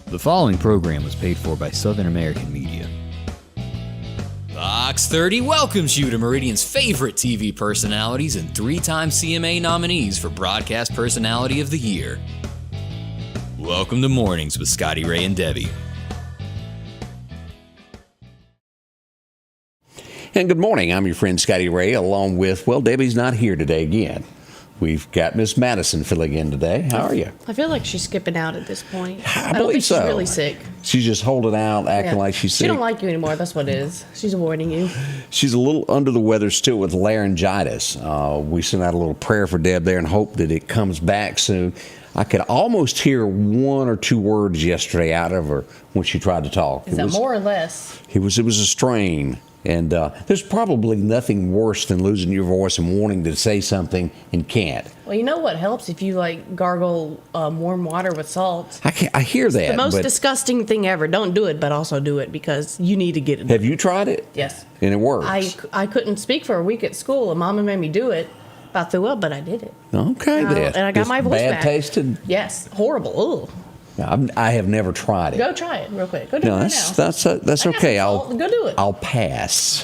The following program was paid for by Southern American Media. Fox 30 welcomes you to Meridian's favorite TV personalities and three-time CMA nominees for Broadcast Personality of the Year. Welcome to Mornings with Scotty Ray and Debbie. And good morning. I'm your friend Scotty Ray, along with, well, Debbie's not here today again. We've got Miss Madison filling in today. How are you? I feel like she's skipping out at this point. I don't think so. she's really sick. She's just holding out, acting like she's sick. She don't like you anymore. That's what it is. She's avoiding you. She's a little under the weather still with laryngitis. We sent out a little prayer for Deb there and hope that it comes back soon. I could almost hear one or two words yesterday out of her when she tried to talk. Is that more or less? It was a strain. And there's probably nothing worse than losing your voice and wanting to say something and can't. Well, you know what helps if you gargle warm water with salt. I hear that. The most disgusting thing ever. Don't do it, but also do it because you need to get it. Have you tried it? Yes. And it works? I couldn't speak for a week at school, and Mama made me do it. I threw up, but I did it. Okay, then. And I got my voice back. Bad tasted? Yes. Horrible. Ugh. I have never tried it. Go try it real quick. Go do it right now. That's okay. Go do it. I'll pass.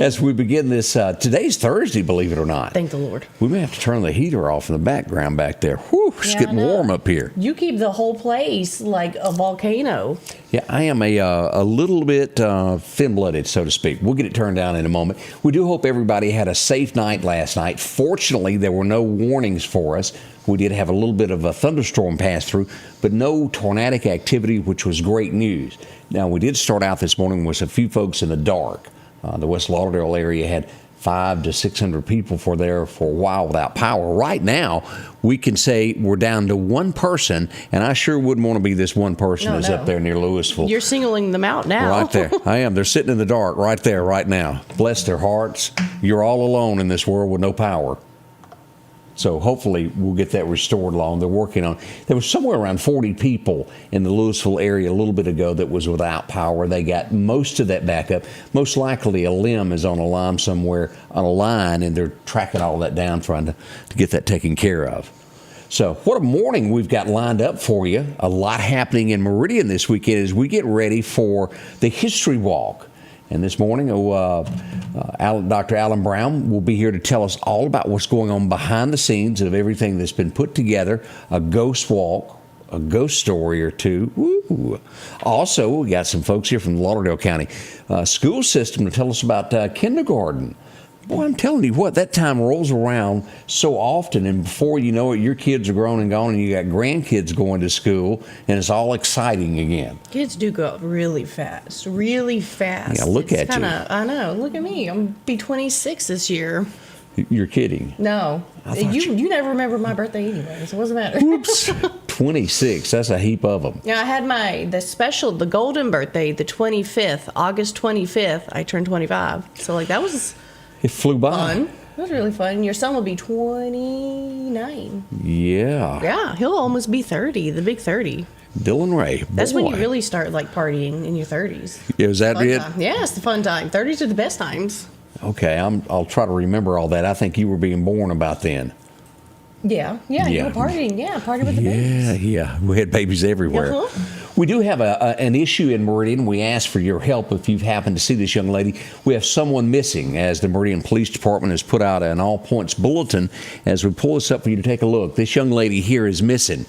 As we begin this, today's Thursday, believe it or not. Thank the Lord. We may have to turn the heater off in the background back there. Whew, it's getting warm up here. You keep the whole place like a volcano. Yeah, I am a little bit thin-blooded, so to speak. We'll get it turned down in a moment. We do hope everybody had a safe night last night. Fortunately, there were no warnings for us. We did have a little bit of a thunderstorm pass through, but no tornadic activity, which was great news. Now, we did start out this morning with a few folks in the dark. The West Lauderdale area had 500 to 600 people for a while without power. Right now, we can say we're down to one person, and I sure wouldn't want to be this one person that's up there near Louisville. You're singling them out now. Right there. I am. They're sitting in the dark right there, right now. Bless their hearts. You're all alone in this world with no power. So hopefully we'll get that restored along. They're working on. There was somewhere around 40 people in the Louisville area a little bit ago that was without power. They got most of that back up. Most likely a limb is on a line somewhere on a line, and they're tracking all that down, trying to get that taken care of. So what a morning we've got lined up for you. A lot happening in Meridian this weekend as we get ready for the History Walk. And this morning, Dr. Alan Brown will be here to tell us all about what's going on behind the scenes of everything that's been put together, a ghost walk, a ghost story or two. Woo. Also, we got some folks here from the Lauderdale County school system to tell us about kindergarten. Boy, I'm telling you what, that time rolls around so often, and before you know it, your kids are grown and gone, and you got grandkids going to school, and it's all exciting again. Kids do go up really fast. Yeah, look at you. I know. Look at me. I'm be 26 this year. You're kidding. No. You never remember my birthday anyway, so what's the matter? Oops. 26. That's a heap of them. Yeah, I had the golden birthday, the 25th, August 25th. I turned 25. So, that was... It flew by. Fun. It was really fun. Your son will be 29. Yeah. Yeah, he'll almost be 30, the big 30. Dylan Ray. That's when you really start partying in your 30s. Is that it? Yeah, it's the fun time. 30s are the best times. Okay, I'll try to remember all that. I think you were being born about then. Yeah, you were partying. Yeah, party with the babies. Yeah. We had babies everywhere. Uh-huh. We do have an issue in Meridian. We ask for your help if you've happened to see this young lady. We have someone missing, as the Meridian Police Department has put out an all-points bulletin. As we pull this up for you to take a look, this young lady here is missing.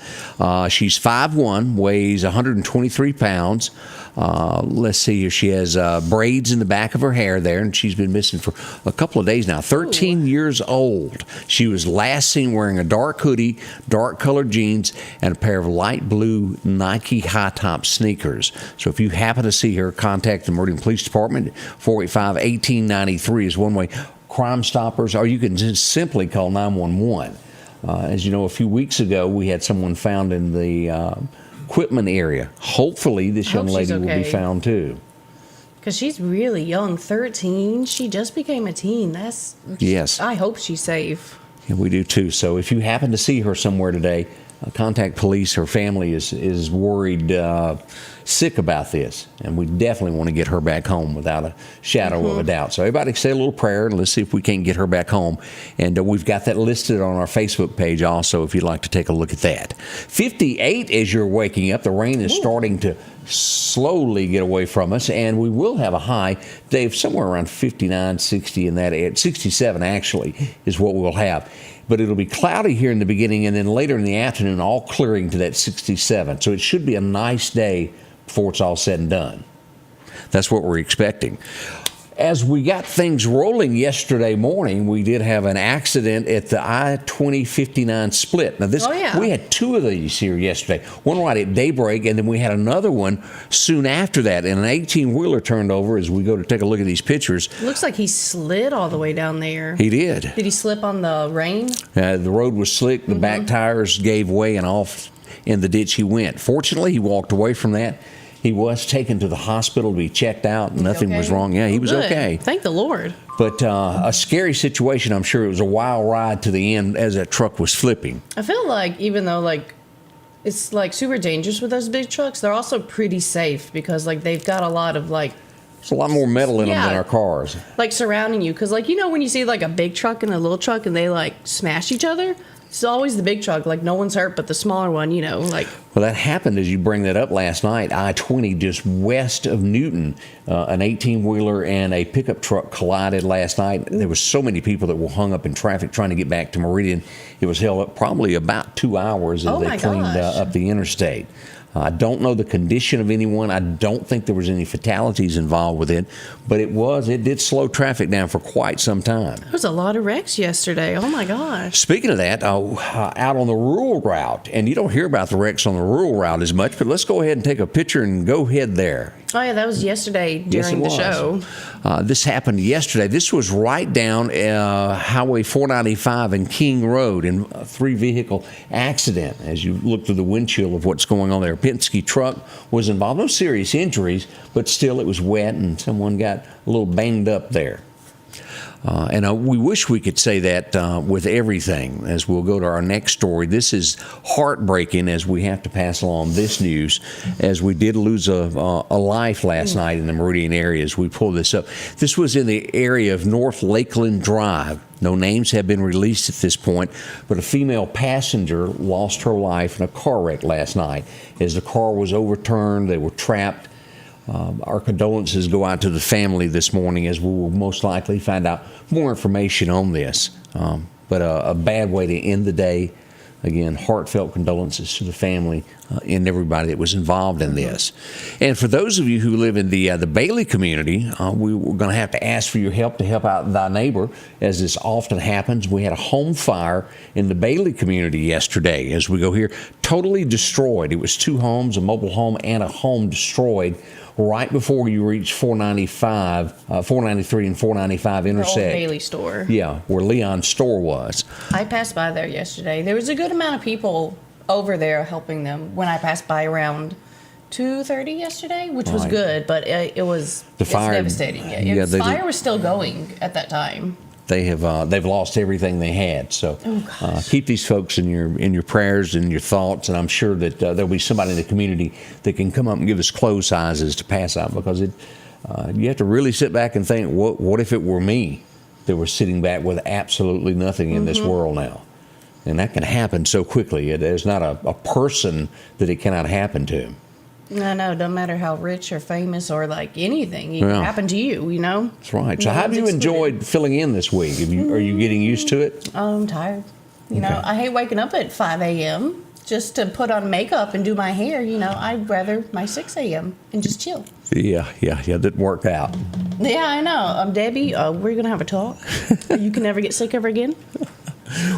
She's 5'1", weighs 123 pounds. Let's see here. She has braids in the back of her hair there, and she's been missing for a couple of days now. 13 years old. She was last seen wearing a dark hoodie, dark colored jeans, and a pair of light blue Nike high-top sneakers. So if you happen to see her, contact the Meridian Police Department. 485-1893 is one way. Crime Stoppers, or you can just simply call 911. As you know, a few weeks ago, we had someone found in the equipment area. Hopefully, this young lady will be found too. Because she's really young, 13. She just became a teen. Yes. I hope she's safe. Yeah, we do too. So if you happen to see her somewhere today, contact police. Her family is worried sick about this, and we definitely want to get her back home without a shadow of a doubt. So everybody say a little prayer, and let's see if we can't get her back home. And we've got that listed on our Facebook page also if you'd like to take a look at that. 58 as you're waking up. The rain is starting to slowly get away from us, and we will have a high, Dave, somewhere around 59, 60 in that area. 67 actually is what we'll have. But it'll be cloudy here in the beginning, and then later in the afternoon all clearing to that 67. So it should be a nice day before it's all said and done. That's what we're expecting. As we got things rolling yesterday morning, we did have an accident at the I-20-59 split. Now, we had two of these here yesterday. One right at daybreak, and then we had another one soon after that. And an 18-wheeler turned over as we go to take a look at these pictures. Looks like he slid all the way down there. He did. Did he slip on the rain? The road was slick. The back tires gave way, and off in the ditch he went. Fortunately, he walked away from that. He was taken to the hospital to be checked out. Nothing was wrong. Yeah, he was okay. Thank the Lord. But a scary situation, I'm sure. It was a wild ride to the end as that truck was flipping. I feel like even though it's super dangerous with those big trucks, they're also pretty safe because they've got a lot of there's a lot more metal in them than our cars. Surrounding you. Because when you see a big truck and a little truck and they smash each other, it's always the big truck. No one's hurt but the smaller one, Well, that happened as you bring that up last night. I-20 just west of Newton. An 18-wheeler and a pickup truck collided last night. There were so many people that were hung up in traffic trying to get back to Meridian. It was held up probably about 2 hours as they cleaned up the interstate. I don't know the condition of anyone. I don't think there was any fatalities involved with it, but it did slow traffic down for quite some time. There was a lot of wrecks yesterday. Oh my gosh. Speaking of that, out on the rural route, and you don't hear about the wrecks on the rural route as much, but let's go ahead and take a picture and go head there. Oh yeah, that was yesterday during the show. This happened yesterday. This was right down Highway 495 and King Road in a 3-vehicle accident. As you look through the windshield of what's going on there, a Penske truck was involved. No serious injuries, but still it was wet and someone got a little banged up there. And we wish we could say that with everything. As we'll go to our next story, this is heartbreaking as we have to pass along this news, as we did lose a life last night in the Meridian area as we pull this up. This was in the area of North Lakeland Drive. No names have been released at this point, but a female passenger lost her life in a car wreck last night. As the car was overturned, they were trapped. Our condolences go out to the family this morning, as we will most likely find out more information on this. But a bad way to end the day. Again, heartfelt condolences to the family and everybody that was involved in this. And for those of you who live in the Bailey community, we were going to have to ask for your help to help out thy neighbor, as this often happens. We had a home fire in the Bailey community yesterday. As we go here, totally destroyed. It was 2 homes, a mobile home and a home destroyed right before you reach 493 and 495 intersect. The old Bailey store. Yeah, where Leon's store was. I passed by there yesterday. There was a good amount of people over there helping them when I passed by around 2:30 yesterday, which was good, but it was devastating. The fire was still going at that time. They've lost everything they had. So keep these folks in your prayers and your thoughts, and I'm sure that there'll be somebody in the community that can come up and give us clothes sizes to pass out, because you have to really sit back and think, what if it were me that was sitting back with absolutely nothing in this world now? And that can happen so quickly. There's not a person that it cannot happen to. I know, don't matter how rich or famous or anything, it can happen to you, That's right. So how have you enjoyed filling in this week? Are you getting used to it? Oh, I'm tired. I hate waking up at 5 a.m. just to put on makeup and do my hair. I'd rather my 6 a.m. and just chill. Yeah, that didn't work out. Yeah, I know. Debbie, we're going to have a talk. You can never get sick ever again.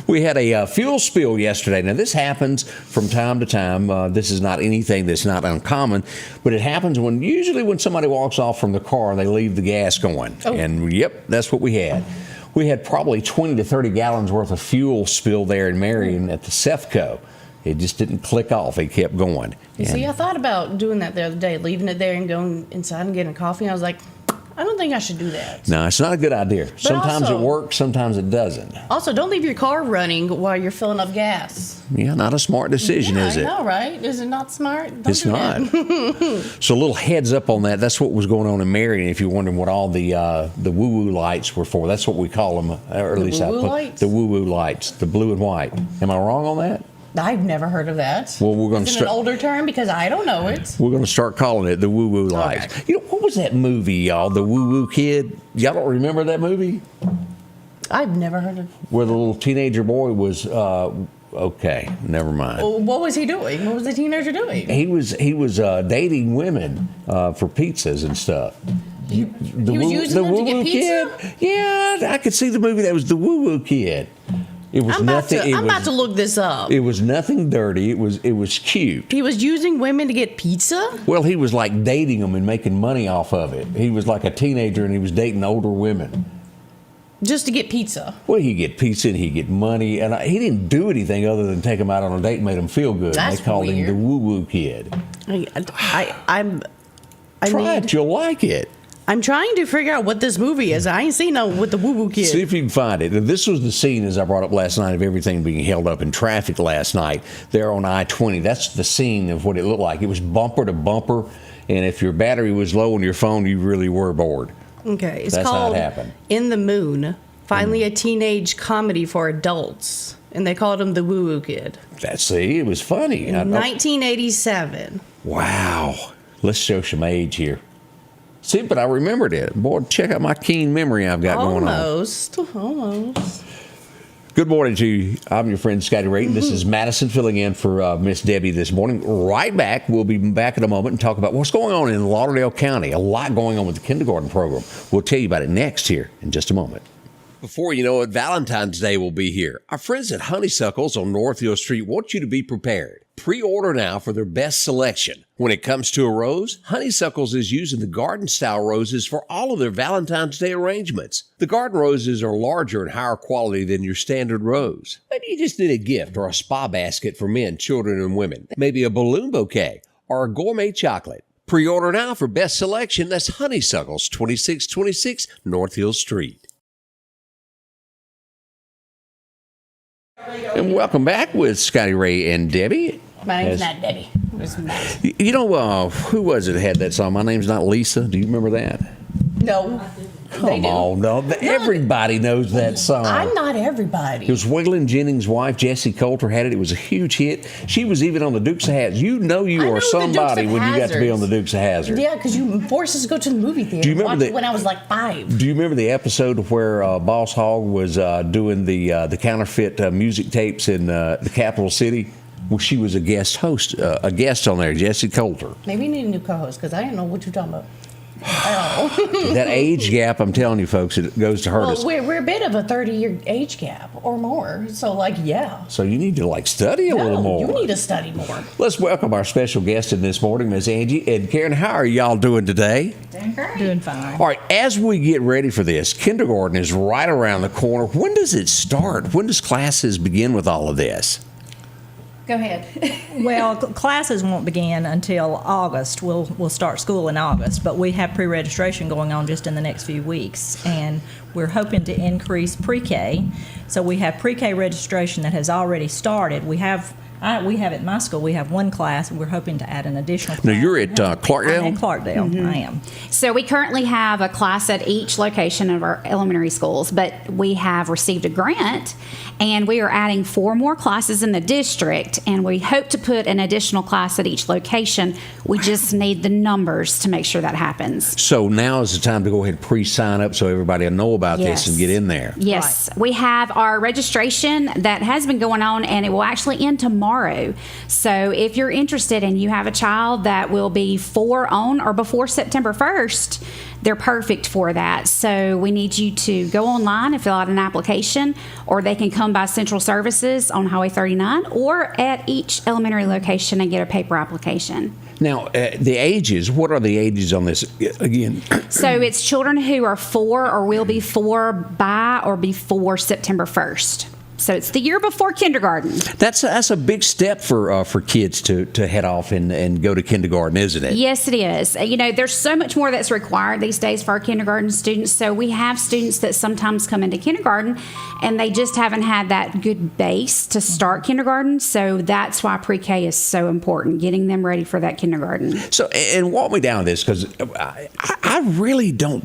We had a fuel spill yesterday. Now, this happens from time to time. This is not anything that's not uncommon, but it happens usually when somebody walks off from the car and they leave the gas going. Oh. And, that's what we had. We had probably 20 to 30 gallons worth of fuel spill there in Marion at the Cefco. It just didn't click off. It kept going. See, I thought about doing that the other day, leaving it there and going inside and getting coffee. And I was like, I don't think I should do that. No, it's not a good idea. Sometimes it works, sometimes it doesn't. Also, don't leave your car running while you're filling up gas. Yeah, not a smart decision, is it? I know, right? Is it not smart? It's not. So a little heads up on that. That's what was going on in Marion. If you're wondering what all the woo-woo lights were for, that's what we call them. Or at least the woo-woo lights, the blue and white. Am I wrong on that? I've never heard of that. Well, we're going to start an older term because I don't know it. We're going to start calling it the Woo Woo lights. Okay. What was that movie, y'all? The Woo Woo Kid. Y'all don't remember that movie? I've never heard of. Where the little teenager boy was. Okay, never mind. Well, what was he doing? What was the teenager doing? He was dating women for pizzas and stuff. He was using them to get pizza? Kid? Yeah, I could see the movie that was the Woo Woo Kid. It was I'm about to look this up. It was nothing dirty. It was cute. He was using women to get pizza? Well, he was like dating them and making money off of it. He was like a teenager and he was dating older women. Just to get pizza? Well, he'd get pizza and he'd get money. And he didn't do anything other than take them out on a date and made them feel good. That's They called weird. him the Woo Woo Kid. Try it. You'll like it. I'm trying to figure out what this movie is. I ain't seen no with the Woo Woo Kid. See if you can find it. This was the scene, as I brought up last night, of everything being held up in traffic last night there on I-20. That's the scene of what it looked like. It was bumper to bumper, and if your battery was low on your phone, you really were bored. Okay, it's That's called how it happened. In the Moon. Finally, a teenage comedy for adults, and they called him the Woo Woo Kid. It was funny. 1987. Wow. Let's show some age here. See, but I remembered it. Boy, check out my keen memory I've got going on. Almost. Good morning to you. I'm your friend Scotty Ray. This is Madison filling in for Miss Debbie this morning. Right back. We'll be back in a moment and talk about what's going on in Lauderdale County. A lot going on with the kindergarten program. We'll tell you about it next here in just a moment. Before you know it, Valentine's Day will be here. Our friends at Honeysuckles on Northfield Street want you to be prepared. Pre-order now for their best selection. When it comes to a rose, Honeysuckles is using the garden-style roses for all of their Valentine's Day arrangements. The garden roses are larger and higher quality than your standard rose. Maybe you just need a gift or a spa basket for men, children, and women. Maybe a balloon bouquet or a gourmet chocolate. Pre-order now for best selection. That's Honeysuckles, 2626 Northfield Street. And welcome back with Scotty Ray and Debbie. My name's not Debbie. It's Matt. You know, who was it that had that song? My name's not Lisa. Do you remember that? No. Come on, no. Everybody knows that song. I'm not everybody. It was Waylon Jennings' wife, Jessie Coulter, had it. It was a huge hit. She was even on the Dukes of Hazzard. You know you are somebody when you got to be on the Dukes of Hazzard. Yeah, because you forced us to go to the movie theater. Do you remember when I was like 5? Do you remember the episode where Boss Hogg was doing the counterfeit music tapes in the capital city? Well, she was a guest on there, Jessie Coulter. Maybe you need a new co-host because I didn't know what you're talking about. Oh. That age gap, I'm telling you, folks, it goes to hurt us. We're a bit of a 30-year age gap or more. So, yeah. So you need to, study a little more. You need to study more. Let's welcome our special guest in this morning, Ms. Angie and Karen. How are y'all doing today? Doing great. Doing fine. All right, as we get ready for this, kindergarten is right around the corner. When does it start? When does classes begin with all of this? Go ahead. Well, classes won't begin until August. We'll start school in August, but we have pre-registration going on just in the next few weeks, and we're hoping to increase pre-K. So we have pre-K registration that has already started. We have at my school, we have one class, and we're hoping to add an additional class. Now, you're at Clarkdale? I'm at Clarkdale, I am. So we currently have a class at each location of our elementary schools, but we have received a grant, and we are adding 4 more classes in the district, and we hope to put an additional class at each location. We just need the numbers to make sure that happens. So now is the time to go ahead and pre-sign up so everybody will know about this and get in there. Yes. Right. We have our registration that has been going on, and it will actually end tomorrow. So if you're interested and you have a child that will be 4 on or before September 1st, they're perfect for that. So we need you to go online and fill out an application, or they can come by Central Services on Highway 39 or at each elementary location and get a paper application. Now, the ages, what are the ages on this again? So it's children who are 4 or will be 4 by or before September 1st. So it's the year before kindergarten. That's a big step for kids to head off and go to kindergarten, isn't it? Yes, it is. There's so much more that's required these days for our kindergarten students. So we have students that sometimes come into kindergarten and they just haven't had that good base to start kindergarten. So that's why pre-K is so important, getting them ready for that kindergarten. So, and walk me down this, because I really don't.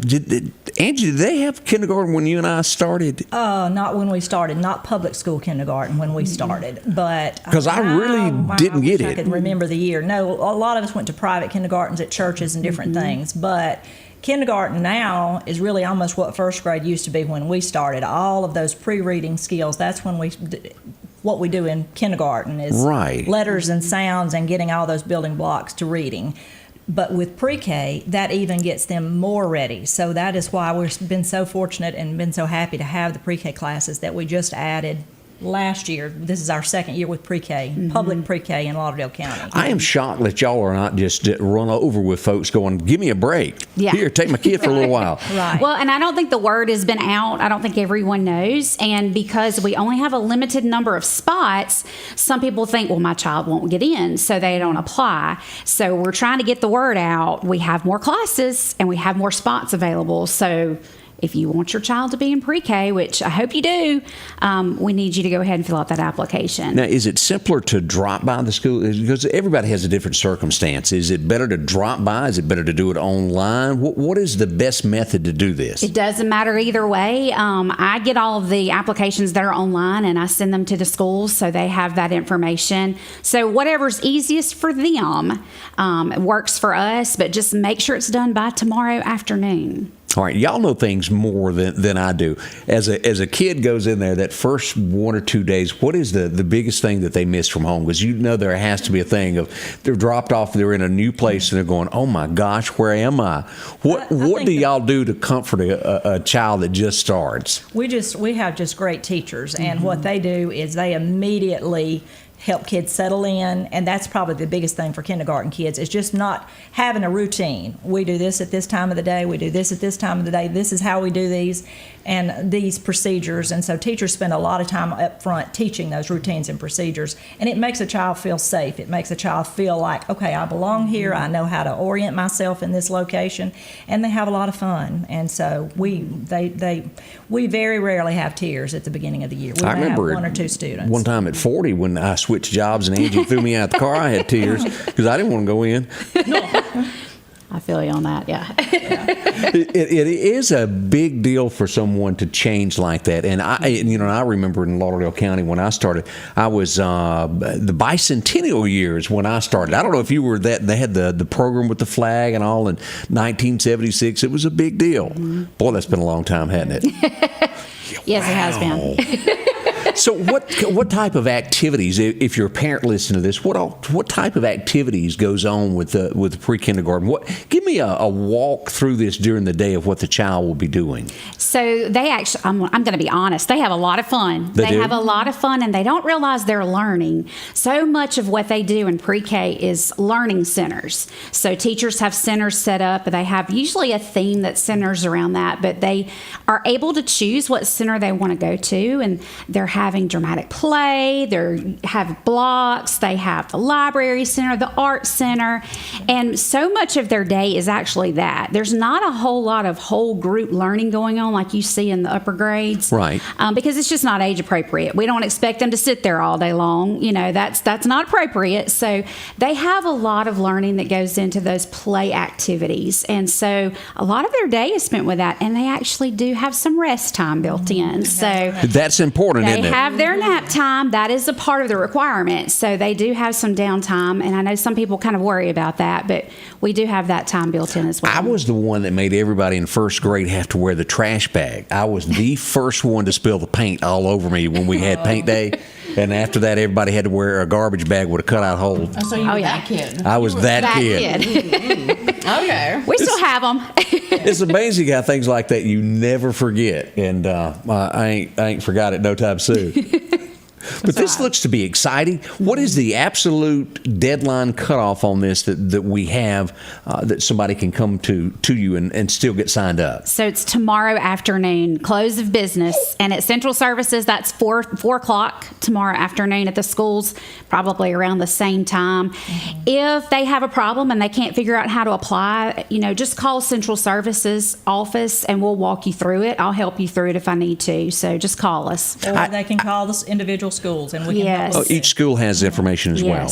Angie, did they have kindergarten when you and I started? Not when we started. Not public school kindergarten when we started, but because I really didn't get it. I can remember the year. No, a lot of us went to private kindergartens at churches and different things, but kindergarten now is really almost what first grade used to be when we started. All of those pre-reading skills. That's when what we do in kindergarten is letters and sounds and getting all those building blocks to reading. But with pre-K, that even gets them more ready. So that is why we've been so fortunate and been so happy to have the pre-K classes that we just added last year. This is our second year with pre-K, public pre-K in Lauderdale County. I am shocked that y'all are not just run over with folks going, give me a break. Yeah. Here, take my kid for a little while. Right. Well, and I don't think the word has been out. I don't think everyone knows. And because we only have a limited number of spots, some people think, well, my child won't get in, so they don't apply. So we're trying to get the word out. We have more classes and we have more spots available. So if you want your child to be in pre-K, which I hope you do, we need you to go ahead and fill out that application. Now, is it simpler to drop by the school? Because everybody has a different circumstance. Is it better to drop by? Is it better to do it online? What is the best method to do this? It doesn't matter either way. I get all of the applications that are online and I send them to the schools so they have that information. So whatever's easiest for them works for us, but just make sure it's done by tomorrow afternoon. All right, y'all know things more than I do. As a kid goes in there, that first 1 or 2 days, what is the biggest thing that they miss from home? Because there has to be a thing of they're dropped off, they're in a new place, and they're going, oh my gosh, where am I? What do y'all do to comfort a child that just starts? We have just great teachers, and what they do is they immediately help kids settle in, and that's probably the biggest thing for kindergarten kids, is just not having a routine. We do this at this time of the day, we do this at this time of the day, this is how we do these, and these procedures. And so teachers spend a lot of time up front teaching those routines and procedures, and it makes a child feel safe. It makes a child feel like, okay, I belong here, I know how to orient myself in this location, and they have a lot of fun. And so we very rarely have tears at the beginning of the year. We I remember have 1 or 2 students. One time at 40 when I switched jobs and Angie threw me out the car, I had tears because I didn't want to go in. I feel you on that, yeah. It is a big deal for someone to change like that. And I remember in Lauderdale County when I started, I was the bicentennial years when I started. I don't know if you were that. They had the program with the flag and all in 1976. It was a big deal. Boy, that's been a long time, hasn't it? Yes, it has been. So what type of activities, if you're a parent listening to this, what type of activities goes on with the pre-kindergarten? Give me a walk through this during the day of what the child will be doing. So they actually, I'm going to be honest, they have a lot of fun. They have a lot of fun, and they don't realize they're learning. So much of what they do in pre-K is learning centers. So teachers have centers set up, and they have usually a theme that centers around that, but they are able to choose what center they want to go to, and they're having dramatic play, they have blocks, they have the library center, the art center, and so much of their day is actually that. There's not a whole lot of whole group learning going on like you see in the upper grades. Right. Because it's just not age appropriate. We don't expect them to sit there all day long. That's not appropriate. So they have a lot of learning that goes into those play activities. And so a lot of their day is spent with that, and they actually do have some rest time built in. So that's important, isn't it? They have their nap time. That is a part of the requirement. So they do have some downtime, and I know some people kind of worry about that, but we do have that time built in as well. I was the one that made everybody in first grade have to wear the trash bag. I was the first one to spill the paint all over me when we had paint day. And after that, everybody had to wear a garbage bag with a cutout hole. Oh, so you were that kid. I was that kid. Okay. We still have them. It's amazing how things like that you never forget. And I ain't forgot it no time soon. But this looks to be exciting. What is the absolute deadline cutoff on this that we have that somebody can come to you and still get signed up? So it's tomorrow afternoon, close of business. And at Central Services, that's 4 o'clock tomorrow afternoon. At the schools, probably around the same time. If they have a problem and they can't figure out how to apply, just call Central Services office and we'll walk you through it. I'll help you through it if I need to. So just call us. Or they can call the individual schools and we can help them. Each school has information as well.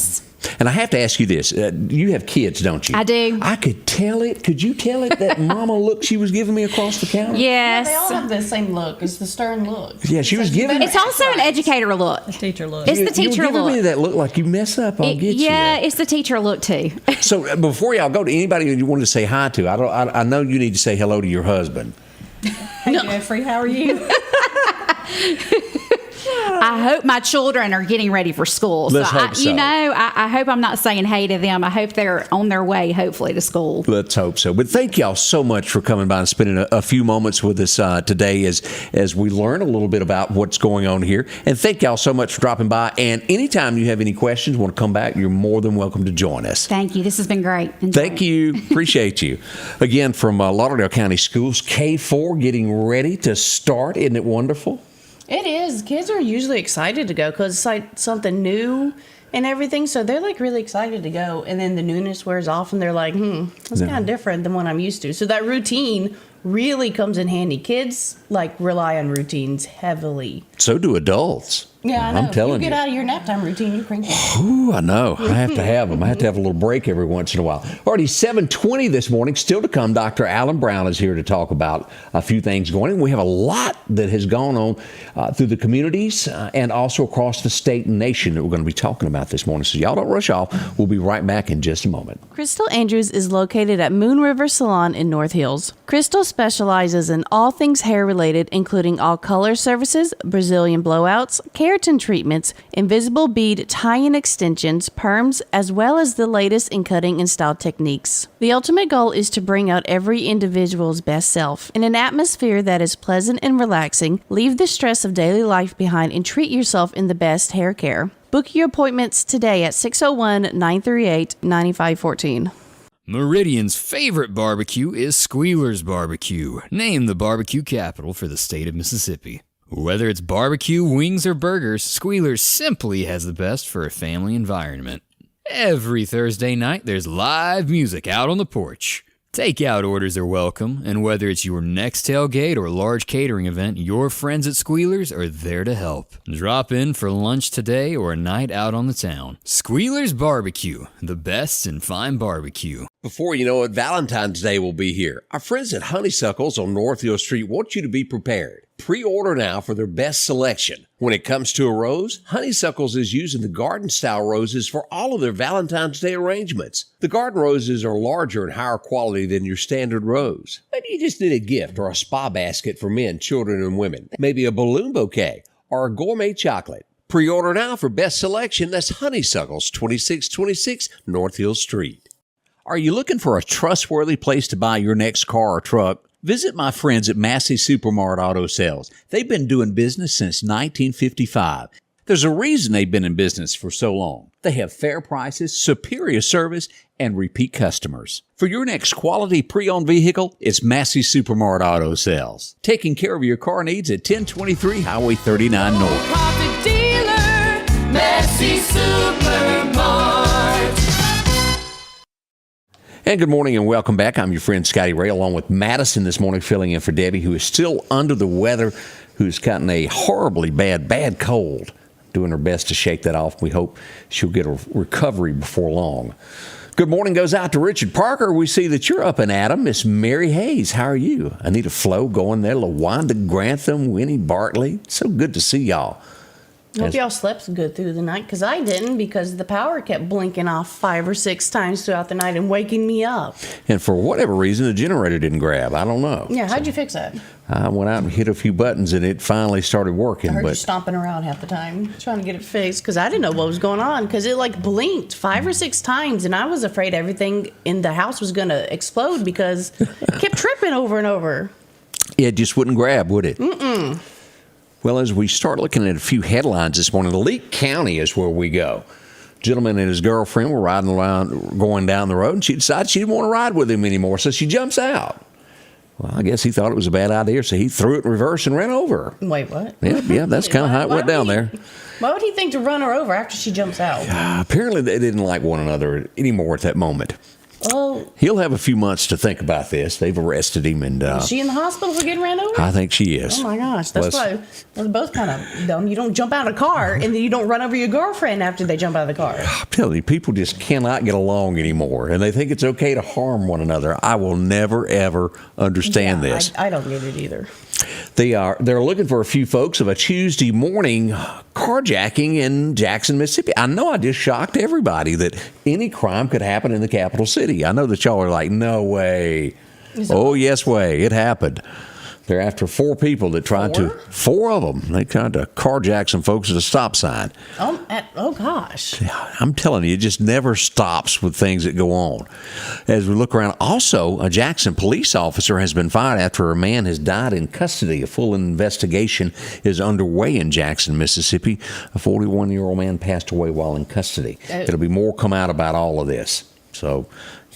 And I have to ask you this. You have kids, don't you? I do. I could tell it. Could you tell it that mama look she was giving me across the counter? Yes. Yeah, they all have the same look. It's the stern look. Yeah, she was giving me. It's also an educator look. The teacher look. It's the teacher You're giving look. me that look like you mess up, I'll get you. Yeah, it's the teacher look too. So before y'all go to anybody you wanted to say hi to, I know you need to say hello to your husband. Hey, Jeffrey, how are you? I hope my children are getting ready for school. Let's hope so. I hope I'm not saying hey to them. I hope they're on their way, hopefully, to school. Let's hope so. But thank y'all so much for coming by and spending a few moments with us today as we learn a little bit about what's going on here. And thank y'all so much for dropping by. And anytime you have any questions, want to come back, you're more than welcome to join us. Thank you. This has been great. Enjoy. Thank you. Appreciate you. Again, from Lauderdale County Schools, K4 getting ready to start. Isn't it wonderful? It is. Kids are usually excited to go because it's like something new and everything. So they're like really excited to go. And then the newness wears off and they're like, that's kind of different than what I'm used to. So that routine really comes in handy. Kids like rely on routines heavily. So do adults. Yeah, I know. I'm telling you. You get out of your nap time routine, you're cranky. Ooh, I know. I have to have them. I have to have a little break every once in a while. Already 7:20 this morning. Still to come, Dr. Alan Brown is here to talk about a few things going on. We have a lot that has gone on through the communities and also across the state and nation that we're going to be talking about this morning. So y'all don't rush off. We'll be right back in just a moment. Crystal Andrews is located at Moon River Salon in North Hills. Crystal specializes in all things hair related, including all color services, Brazilian blowouts, keratin treatments, invisible bead tie-in extensions, perms, as well as the latest in cutting and style techniques. The ultimate goal is to bring out every individual's best self. In an atmosphere that is pleasant and relaxing, leave the stress of daily life behind and treat yourself in the best hair care. Book your appointments today at 601-938-9514. Meridian's favorite barbecue is Squealer's Barbecue, named the barbecue capital for the state of Mississippi. Whether it's barbecue, wings, or burgers, Squealer's simply has the best for a family environment. Every Thursday night, there's live music out on the porch. Takeout orders are welcome, and whether it's your next tailgate or large catering event, your friends at Squealer's are there to help. Drop in for lunch today or a night out on the town. Squealer's Barbecue, the best in fine barbecue. Before you know it, Valentine's Day will be here. Our friends at Honeysuckles on North Hill Street want you to be prepared. Pre-order now for their best selection. When it comes to a rose, Honeysuckles is using the garden-style roses for all of their Valentine's Day arrangements. The garden roses are larger and higher quality than your standard rose. Maybe you just need a gift or a spa basket for men, children, and women. Maybe a balloon bouquet or a gourmet chocolate. Pre-order now for best selection. That's Honeysuckles, 2626 North Hill Street. Are you looking for a trustworthy place to buy your next car or truck? Visit my friends at Massey Supermart Auto Sales. They've been doing business since 1955. There's a reason they've been in business for so long. They have fair prices, superior service, and repeat customers. For your next quality pre-owned vehicle, it's Massey Supermart Auto Sales. Taking care of your car needs at 1023 Highway 39 North. Profit dealer, Massey Supermart. And good morning and welcome back. I'm your friend Scotty Ray, along with Madison this morning, filling in for Debbie, who is still under the weather, who's gotten a horribly bad cold. Doing her best to shake that off. We hope she'll get a recovery before long. Good morning goes out to Richard Parker. We see that you're up and at 'em. Miss Mary Hayes, how are you? Anita Flo going there. LaWanda Grantham, Winnie Bartley. So good to see y'all. Hope y'all slept good through the night, because I didn't, because the power kept blinking off 5 or 6 times throughout the night and waking me up. And for whatever reason, the generator didn't grab. I don't know. Yeah, how'd you fix that? I went out and hit a few buttons, and it finally started working. I heard you stomping around half the time trying to get it fixed, because I didn't know what was going on, because it like blinked 5 or 6 times, and I was afraid everything in the house was going to explode because it kept tripping over and over. It just wouldn't grab, would it? Mm-mm. Well, as we start looking at a few headlines this morning, Leake County is where we go. Gentleman and his girlfriend were riding around, going down the road, and she decided she didn't want to ride with him anymore, so she jumps out. Well, I guess he thought it was a bad idea, so he threw it in reverse and ran over her. Wait, what? Yeah, that's kind of how it went down there. Why would he think to run her over after she jumps out? Apparently, they didn't like one another anymore at that moment. Oh. He'll have a few months to think about this. They've arrested him, and Is she in the hospital for getting ran over? I think she is. Oh my gosh, that's why they're both kind of dumb. You don't jump out of a car and then you don't run over your girlfriend after they jump out of the car. I'm telling you, people just cannot get along anymore, and they think it's okay to harm one another. I will never ever understand this. I don't get it either. They're looking for a few folks of a Tuesday morning carjacking in Jackson, Mississippi. I know I just shocked everybody that any crime could happen in the capital city. I know that y'all are like, no way. Oh, yes way. It happened. They're after four people that tried four of them. They tried to carjack some folks at a stop sign. Oh gosh. I'm telling you, it just never stops with things that go on. As we look around, also, a Jackson police officer has been fired after a man has died in custody. A full investigation is underway in Jackson, Mississippi. A 41-year-old man passed away while in custody. There'll be more come out about all of this. So,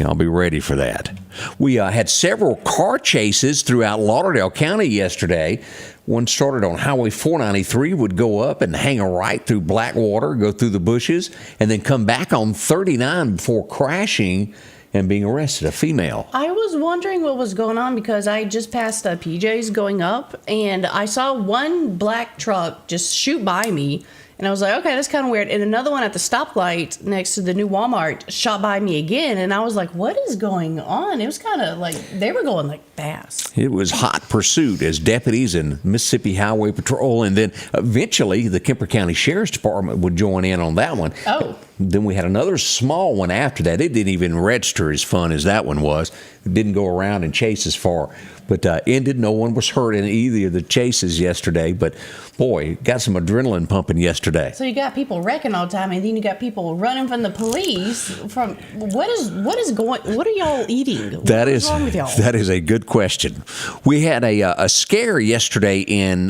I'll be ready for that. We had several car chases throughout Lauderdale County yesterday. One started on Highway 493, would go up and hang a right through Blackwater, go through the bushes, and then come back on 39 before crashing and being arrested, a female. I was wondering what was going on because I just passed PJ's going up, and I saw one black truck just shoot by me. And I was like, okay, that's kind of weird. And another one at the stoplight next to the new Walmart shot by me again. And I was like, what is going on? It was kind of like they were going like fast. It was hot pursuit as deputies and Mississippi Highway Patrol. And then eventually the Kemper County Sheriff's Department would join in on that one. Oh. Then we had another small one after that. It didn't even register as fun as that one was. It didn't go around and chase as far. But ended. No one was hurt in either of the chases yesterday. But boy, got some adrenaline pumping yesterday. So you got people wrecking all the time, and then you got people running from the police. From what are y'all eating? What's wrong with y'all? That is a good question. We had a scare yesterday in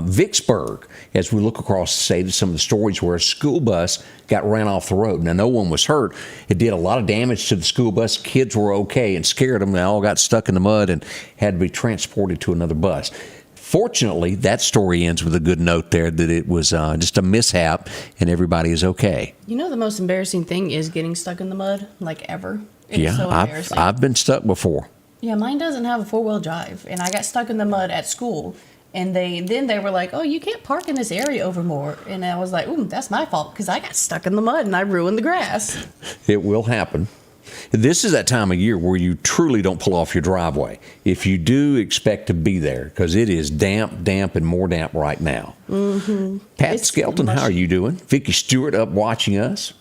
Vicksburg as we look across the state at some of the stories where a school bus got ran off the road. Now, no one was hurt. It did a lot of damage to the school bus. Kids were okay and scared them. They all got stuck in the mud and had to be transported to another bus. Fortunately, that story ends with a good note there that it was just a mishap and everybody is okay. You know, the most embarrassing thing is getting stuck in the mud, like ever. It's so embarrassing. I've been stuck before. Yeah, mine doesn't have a four-wheel drive, and I got stuck in the mud at school. And they were like, oh, you can't park in this area overmore. And I was like, ooh, that's my fault because I got stuck in the mud and I ruined the grass. It will happen. This is that time of year where you truly don't pull off your driveway. If you do, expect to be there because it is damp, and more damp right now. Mm-hmm. Pat Skelton, how are you doing? Vicki Stewart up watching us.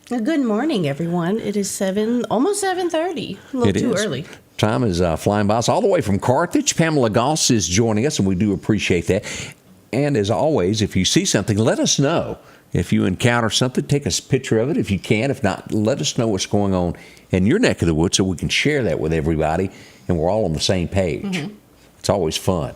Good morning, everyone. It is almost 7:30. A little too early. Time is flying by us all the way from Carthage. Pamela Goss is joining us, and we do appreciate that. And as always, if you see something, let us know. If you encounter something, take a picture of it if you can. If not, let us know what's going on in your neck of the woods so we can share that with everybody, and we're all on the same page. Mm-hmm. It's always fun.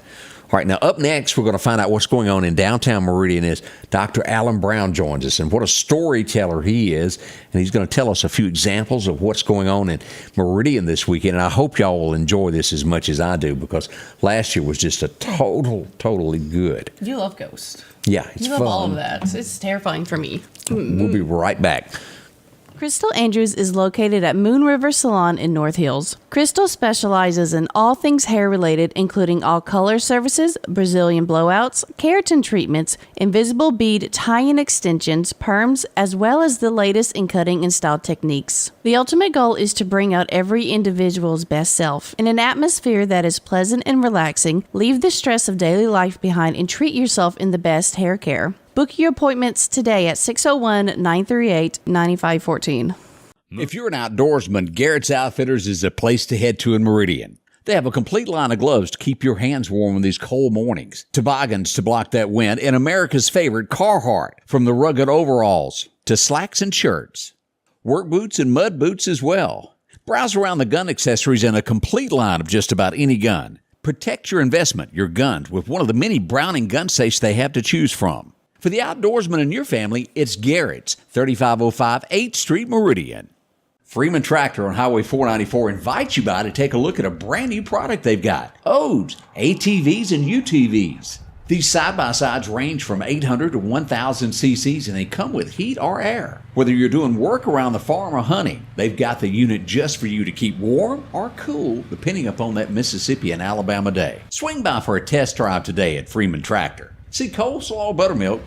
All right, now up next, we're going to find out what's going on in downtown Meridian as Dr. Alan Brown joins us. And what a storyteller he is. And he's going to tell us a few examples of what's going on in Meridian this weekend. And I hope y'all will enjoy this as much as I do because last year was just a totally good. You love ghosts. Yeah, it's fun. You love all of that. It's terrifying for me. We'll be right back. Crystal Andrews is located at Moon River Salon in North Hills. Crystal specializes in all things hair related, including all color services, Brazilian blowouts, keratin treatments, invisible bead tie-in extensions, perms, as well as the latest in cutting and style techniques. The ultimate goal is to bring out every individual's best self. In an atmosphere that is pleasant and relaxing, leave the stress of daily life behind and treat yourself in the best hair care. Book your appointments today at 601-938-9514. If you're an outdoorsman, Garrett's Outfitters is a place to head to in Meridian. They have a complete line of gloves to keep your hands warm in these cold mornings, toboggans to block that wind, and America's favorite Carhartt, from the rugged overalls to slacks and shirts. Work boots and mud boots as well. Browse around the gun accessories and a complete line of just about any gun. Protect your investment, your guns, with one of the many Browning gun safes they have to choose from. For the outdoorsman in your family, it's Garrett's, 3505 8th Street, Meridian. Freeman Tractor on Highway 494 invites you by to take a look at a brand new product they've got. Odes, ATVs, and UTVs. These side-by-sides range from 800 to 1,000 cc's, and they come with heat or air. Whether you're doing work around the farm or hunting, they've got the unit just for you to keep warm or cool, depending upon that Mississippi and Alabama day. Swing by for a test drive today at Freeman Tractor. See coleslaw, buttermilk,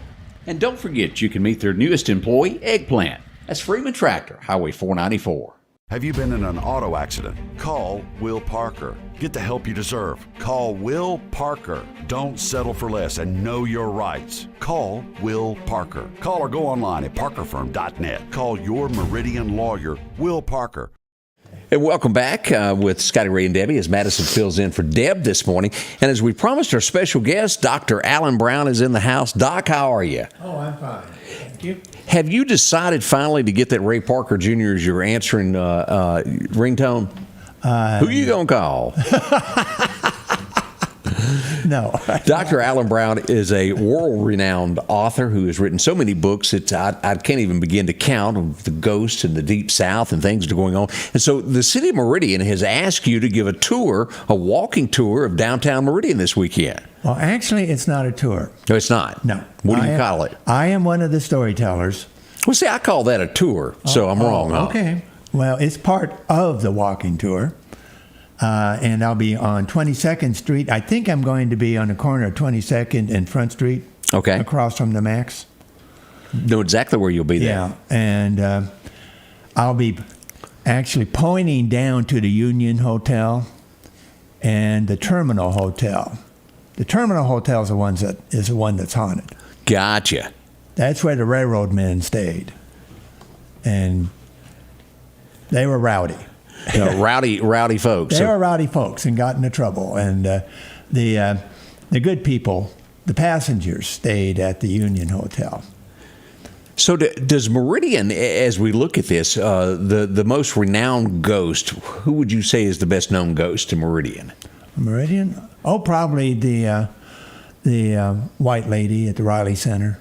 and don't forget you can meet their newest employee, Eggplant. That's Freeman Tractor, Highway 494. Have you been in an auto accident? Call Will Parker. Get the help you deserve. Call Will Parker. Don't settle for less and know your rights. Call Will Parker. Call or go online at parkerfirm.net. Call your Meridian lawyer, Will Parker. And welcome back with Scotty Ray and Debbie as Madison fills in for Deb this morning. And as we promised, our special guest, Dr. Alan Brown, is in the house. Doc, how are you? Oh, I'm fine. Thank you. Have you decided finally to get that Ray Parker Jr. as your answering ringtone? Who you going to call? No. Dr. Alan Brown is a world-renowned author who has written so many books that I can't even begin to count, of the ghosts in the Deep South and things that are going on. And so the city of Meridian has asked you to give a tour, a walking tour of downtown Meridian this weekend. Well, actually, it's not a tour. No, it's not. No. What do you call it? I am one of the storytellers. Well, see, I call that a tour, so I'm wrong. Huh? Okay. Well, it's part of the walking tour. And I'll be on 22nd Street. I think I'm going to be on the corner of 22nd and Front Street. Okay. Across from the Max. Know exactly where you'll be there. Yeah. And I'll be actually pointing down to the Union Hotel and the Terminal Hotel. The Terminal Hotel is the one that's haunted. Gotcha. That's where the railroad men stayed. And they were rowdy. You know, rowdy folks. They were rowdy folks and got into trouble. And the good people, the passengers, stayed at the Union Hotel. So does Meridian, as we look at this, the most renowned ghost, who would you say is the best known ghost in Meridian? Meridian? Oh, probably the white lady at the Riley Center.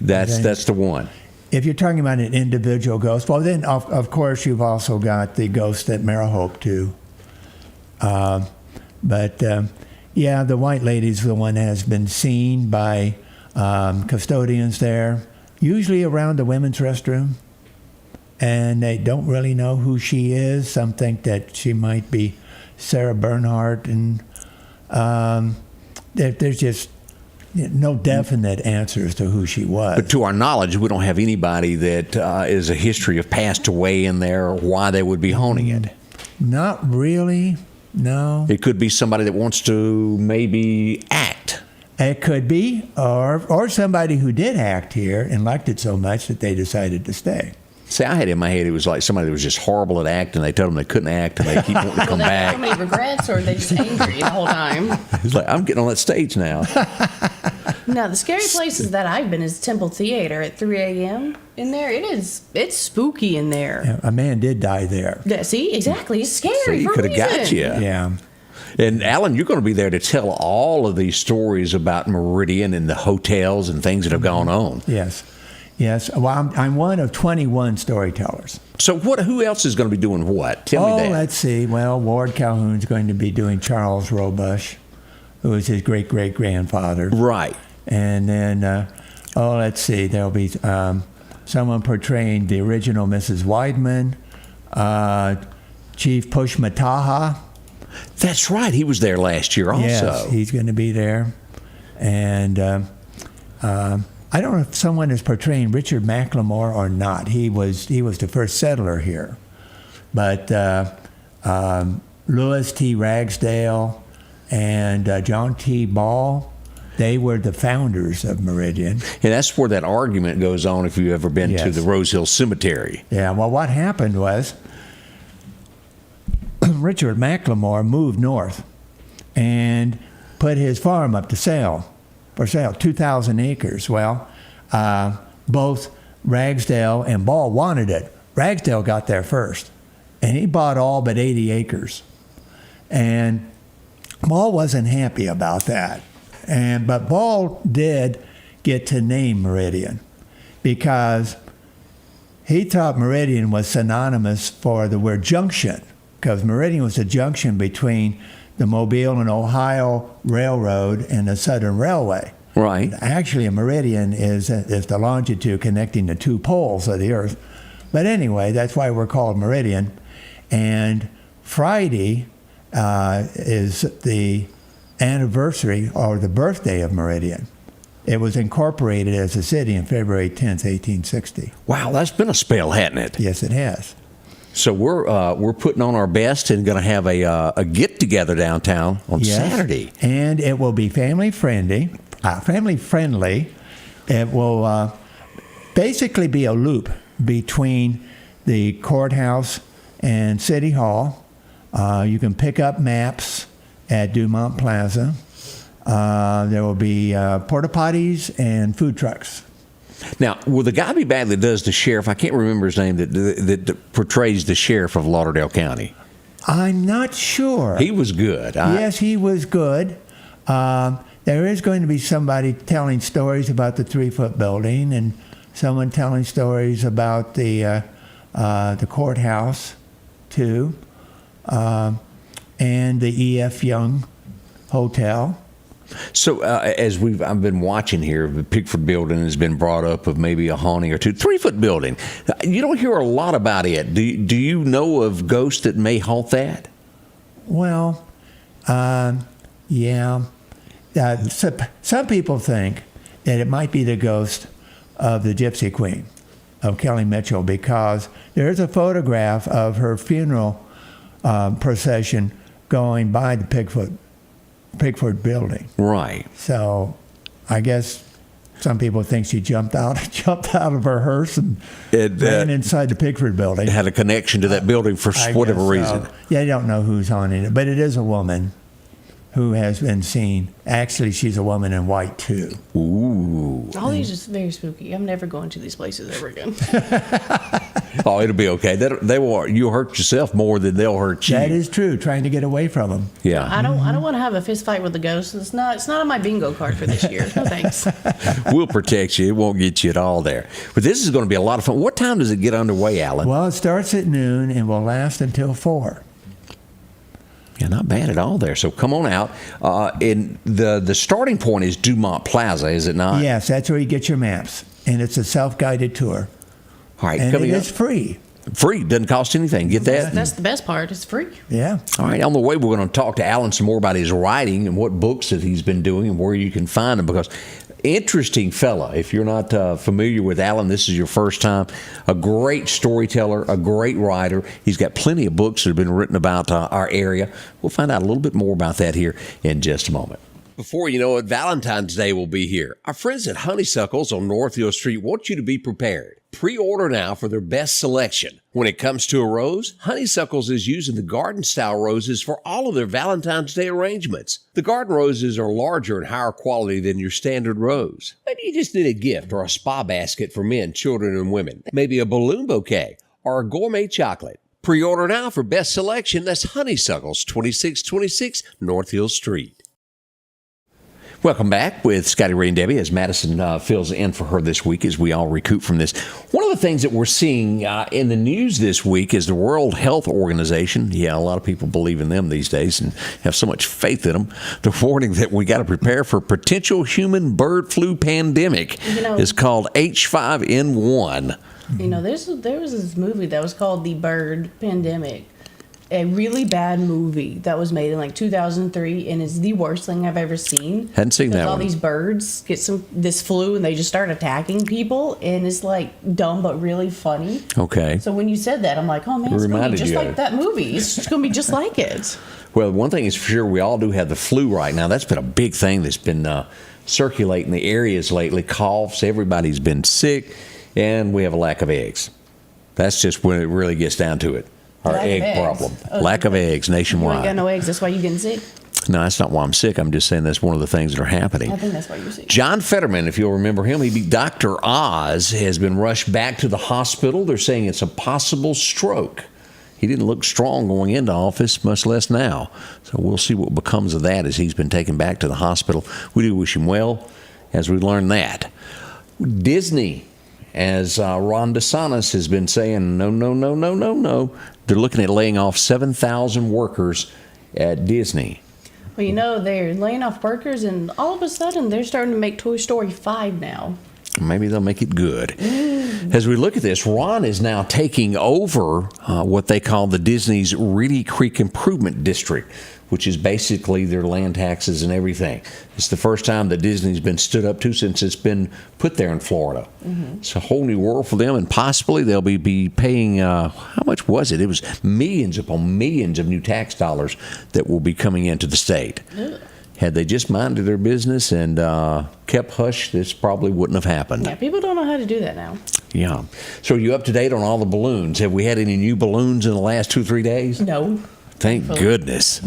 That's the one. If you're talking about an individual ghost, well, then, of course, you've also got the ghost at Marihope, too. But the white lady's the one that has been seen by custodians there, usually around the women's restroom. And they don't really know who she is. Some think that she might be Sarah Bernhardt. And there's just no definite answers to who she was. But to our knowledge, we don't have anybody that is a history of passed away in there or why they would be haunting it. Not really, no. It could be somebody that wants to maybe act. It could be, or somebody who did act here and liked it so much that they decided to stay. See, I had in my head it was like somebody that was just horrible at acting. They told them they couldn't act, and they keep wanting to come back. So many regrets, or are they just angry the whole time? It's like, I'm getting on that stage now. No, the scary places that I've been is Temple Theater at 3 a.m. In there, it's spooky in there. Yeah, a man did die there. Yeah, see, exactly, it's scary. So you could have got you. Yeah. And Alan, you're going to be there to tell all of these stories about Meridian and the hotels and things that have gone on. Yes. Well, I'm one of 21 storytellers. So who else is going to be doing what? Tell me that. Let's see. Well, Ward Calhoun's going to be doing Charles Roebuck, who was his great-great-grandfather. Right. And then, let's see. There'll be someone portraying the original Mrs. Weidman, Chief Pushmataha. That's right. He was there last year also. Yes, he's going to be there. And I don't know if someone is portraying Richard McLemore or not. He was the first settler here. But Louis T. Ragsdale and John T. Ball, they were the founders of Meridian. And that's where that argument goes on if you've ever been to the Rose Hill Cemetery. Yeah, well, what happened was Richard McLemore moved north and put his farm up for sale, 2,000 acres. Well, both Ragsdale and Ball wanted it. Ragsdale got there first, and he bought all but 80 acres. And Ball wasn't happy about that. But Ball did get to name Meridian because he thought Meridian was synonymous for the word junction, because Meridian was a junction between the Mobile and Ohio Railroad and the Southern Railway. Right. Actually, a meridian is the longitude connecting the two poles of the Earth. But anyway, that's why we're called Meridian. And Friday is the anniversary or the birthday of Meridian. It was incorporated as a city on February 10th, 1860. Wow, that's been a spell, hasn't it? Yes, it has. So we're putting on our best and going to have a get together downtown on Saturday. And it will be family friendly. It will basically be a loop between the courthouse and City Hall. You can pick up maps at Dumont Plaza. There will be porta potties and food trucks. Now, will the guy be back that does the sheriff? I can't remember his name, that portrays the sheriff of Lauderdale County. I'm not sure. He was good. Yes, he was good. There is going to be somebody telling stories about the 3-foot building and someone telling stories about the courthouse, too, and the E.F. Young Hotel. So as I've been watching here, the Pickford building has been brought up of maybe a haunting or two. 3-foot building. You don't hear a lot about it. Do you know of ghosts that may haunt that? Well, yeah. Some people think that it might be the ghost of the Gypsy Queen, of Kelly Mitchell, because there is a photograph of her funeral procession going by the Pickford building. Right. So I guess some people think she jumped out of her hearse and ran inside the Pickford building. Had a connection to that building for whatever reason. Yeah, I don't know who's haunting it, but it is a woman who has been seen. Actually, she's a woman in white, too. Ooh. All these are very spooky. I'm never going to these places ever again. Oh, it'll be okay. You'll hurt yourself more than they'll hurt you. That is true, trying to get away from them. Yeah. I don't want to have a fist fight with the ghosts. It's not on my bingo card for this year. No thanks. We'll protect you. It won't get you at all there. But this is going to be a lot of fun. What time does it get underway, Alan? Well, it starts at noon and will last until 4. Yeah, not bad at all there. So come on out. And the starting point is Dumont Plaza, is it not? Yes, that's where you get your maps. And it's a self-guided tour. All right, and coming it up. is free. Free, doesn't cost anything. Get that? That's the best part. It's free. Yeah. All right, on the way, we're going to talk to Alan some more about his writing and what books that he's been doing and where you can find them, because interesting fella. If you're not familiar with Alan, this is your first time. A great storyteller, a great writer. He's got plenty of books that have been written about our area. We'll find out a little bit more about that here in just a moment. Before you know it, Valentine's Day will be here. Our friends at Honeysuckles on North Hill Street want you to be prepared. Pre-order now for their best selection. When it comes to a rose, Honeysuckles is using the garden-style roses for all of their Valentine's Day arrangements. The garden roses are larger and higher quality than your standard rose. Maybe you just need a gift or a spa basket for men, children, and women. Maybe a balloon bouquet or a gourmet chocolate. Pre-order now for best selection. That's Honeysuckles, 2626 North Hill Street. Welcome back with Scotty Ray and Debbie as Madison fills in for her this week as we all recoup from this. One of the things that we're seeing in the news this week is the World Health Organization. Yeah, a lot of people believe in them these days and have so much faith in them. The warning that we got to prepare for potential human bird flu pandemic is called H5N1. You know, there was this movie that was called The Bird Pandemic. A really bad movie that was made in like 2003, and it's the worst thing I've ever seen. Hadn't seen that one. All these birds get this flu, and they just start attacking people, and it's like dumb but really funny. Okay. So when you said that, I'm like, oh man, it's going to be just like that movie. It's just going to be just like it. Well, one thing is for sure, we all do have the flu right now. That's been a big thing that's been circulating the areas lately. Coughs, everybody's been sick, and we have a lack of eggs. That's just when it really gets down to it. Our egg problem. Lack of eggs nationwide. You ain't got no eggs. That's why you're getting sick? No, that's not why I'm sick. I'm just saying that's one of the things that are happening. I think that's why you're sick. John Fetterman, if you'll remember him, Dr. Oz has been rushed back to the hospital. They're saying it's a possible stroke. he didn't look strong going into office, much less now. So we'll see what becomes of that as he's been taken back to the hospital. We do wish him well as we learn that. Disney, as Ron DeSantis has been saying, no. They're looking at laying off 7,000 workers at Disney. Well, they're laying off workers, and all of a sudden, they're starting to make Toy Story 5 now. Maybe they'll make it good. As we look at this, Ron is now taking over what they call the Disney's Reedy Creek Improvement District, which is basically their land taxes and everything. It's the first time that Disney's been stood up to since it's been put there in Florida. It's a whole new world for them, and possibly they'll be paying, how much was it? It was millions upon millions of new tax dollars that will be coming into the state. Had they just minded their business and kept hush, this probably wouldn't have happened. Yeah, people don't know how to do that now. Yeah. So are you up to date on all the balloons? Have we had any new balloons in the last 2-3 days? No. Thank goodness.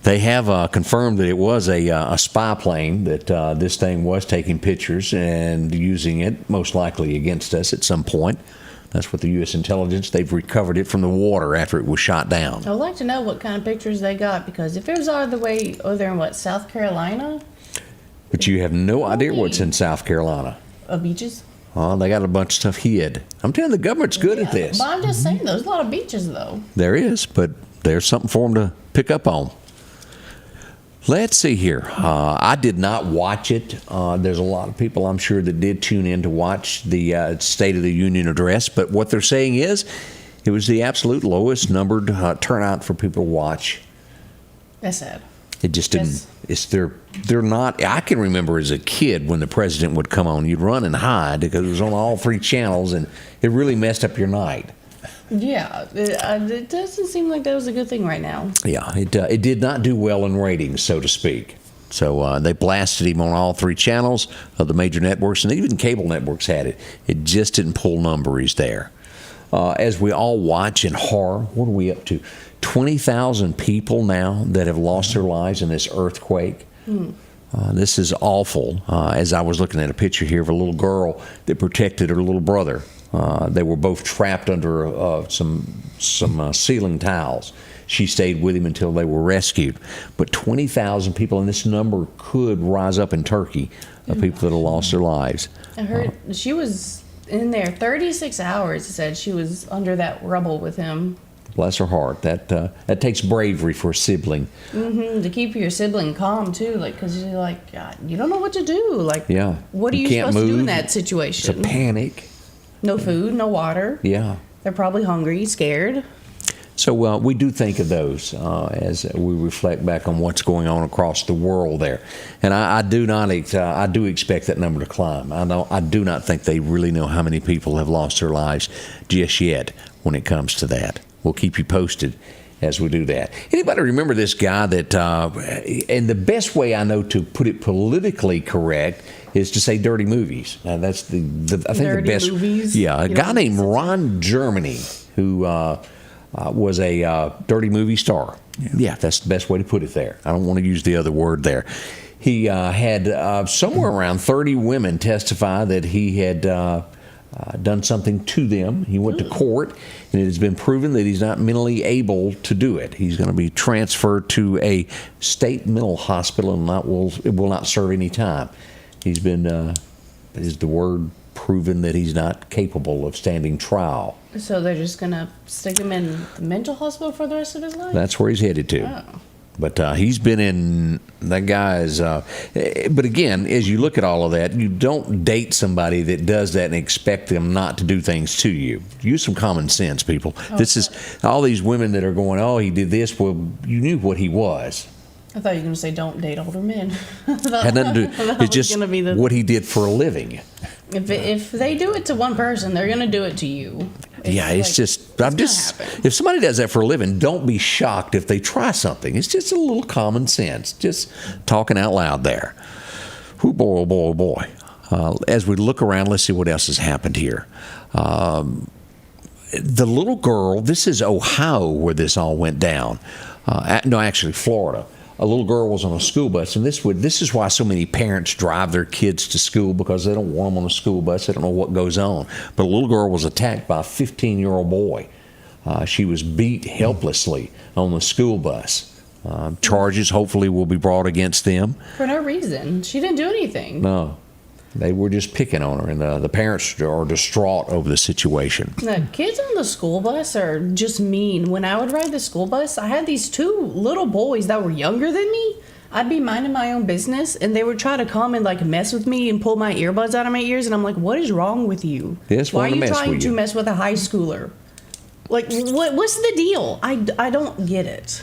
They have confirmed that it was a spy plane, that this thing was taking pictures and using it, most likely against us at some point. That's what the U.S. intelligence, they've recovered it from the water after it was shot down. I'd like to know what kind of pictures they got, because if it was all the way over there in, South Carolina? But you have no idea what's in South Carolina. Beaches? Oh, they got a bunch of stuff hid. I'm telling you, the government's good at this. But I'm just saying, there's a lot of beaches, though. There is, but there's something for them to pick up on. Let's see here. I did not watch it. There's a lot of people, I'm sure, that did tune in to watch the State of the Union address. But what they're saying is it was the absolute lowest numbered turnout for people to watch. That's sad. It just didn't. They're not. I can remember as a kid when the president would come on, you'd run and hide because it was on all 3 channels, and it really messed up your night. Yeah, it doesn't seem like that was a good thing right now. Yeah, it did not do well in ratings, so to speak. So they blasted him on all 3 channels of the major networks, and even cable networks had it. It just didn't pull numbers there. As we all watch in horror, what are we up to? 20,000 people now that have lost their lives in this earthquake. This is awful. As I was looking at a picture here of a little girl that protected her little brother. They were both trapped under some ceiling tiles. She stayed with him until they were rescued. But 20,000 people, and this number could rise up in Turkey, of people that have lost their lives. I heard she was in there 36 hours. It said she was under that rubble with him. Bless her heart. That takes bravery for a sibling. To keep your sibling calm too, because you're like, God, you don't know what to do. Yeah. What are you supposed to do in that situation? It's a panic. No food, no water. Yeah. They're probably hungry, scared. So we do think of those as we reflect back on what's going on across the world there, and I do expect that number to climb. I do not think they really know how many people have lost their lives just yet when it comes to that. We'll keep you posted as we do that. Anybody remember this guy that? And the best way I know to put it politically correct is to say dirty movies. That's I think dirty the best. Movies? Yeah, a guy named Ron Jeremy who. Was a dirty movie star. Yeah, that's the best way to put it there. I don't want to use the other word there. He had somewhere around 30 women testify that he had done something to them. He went to court, and it has been proven that he's not mentally able to do it. He's going to be transferred to a state mental hospital and it will not serve any time. He's been, is the word, proven that he's not capable of standing trial. So they're just going to stick him in the mental hospital for the rest of his life? That's where he's headed to. Oh. But he's been in, that guy's, but again, as you look at all of that, you don't date somebody that does that and expect them not to do things to you. Use some common sense, people. This is, all these women that are going, oh, he did this, well, you knew what he was. I thought you were going to say, don't date older men. Had nothing to do, it's just what he did for a living. If they do it to one person, they're going to do it to you. If somebody does that for a living, don't be shocked if they try something. It's just a little common sense. Just talking out loud there. Oh boy, oh boy, oh boy. As we look around, let's see what else has happened here. The little girl, this is Ohio where this all went down. No, actually Florida. A little girl was on a school bus, and this is why so many parents drive their kids to school, because they don't want them on a school bus. They don't know what goes on. But a little girl was attacked by a 15-year-old boy. She was beat helplessly on the school bus. Charges hopefully will be brought against them. For no reason. She didn't do anything. No. They were just picking on her, and the parents are distraught over the situation. The kids on the school bus are just mean. When I would ride the school bus, I had these two little boys that were younger than me. I'd be minding my own business, and they would try to come and like mess with me and pull my earbuds out of my ears, and I'm like, "What is wrong with you? Why are you trying to mess with a high schooler? Like, what's the deal? I don't get it."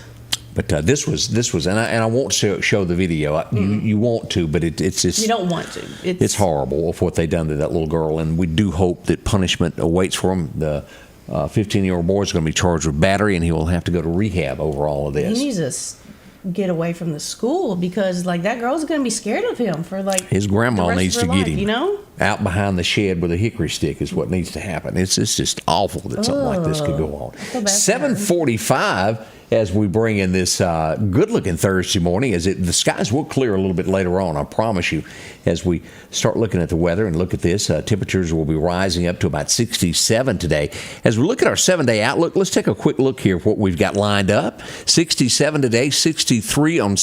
But this was, and I won't show the video. You want to, but it's just, you don't want to. It's horrible of what they done to that little girl, and we do hope that punishment awaits for him. The 15-year-old boy is going to be charged with battery, and he will have to go to rehab over all of this. He needs to get away from the school because like that girl's going to be scared of him for like his grandma the rest needs of to her get life, him, you know, out behind the shed with a hickory stick is what needs to happen. It's just awful that something like this could go on. 7:45. As we bring in this good-looking Thursday morning, the skies will clear a little bit later on, I promise you, as we start looking at the weather and look at this. Temperatures will be rising up to about 67 today. As we look at our 7-day outlook, let's take a quick look here at what we've got lined up. 67 today, 63 on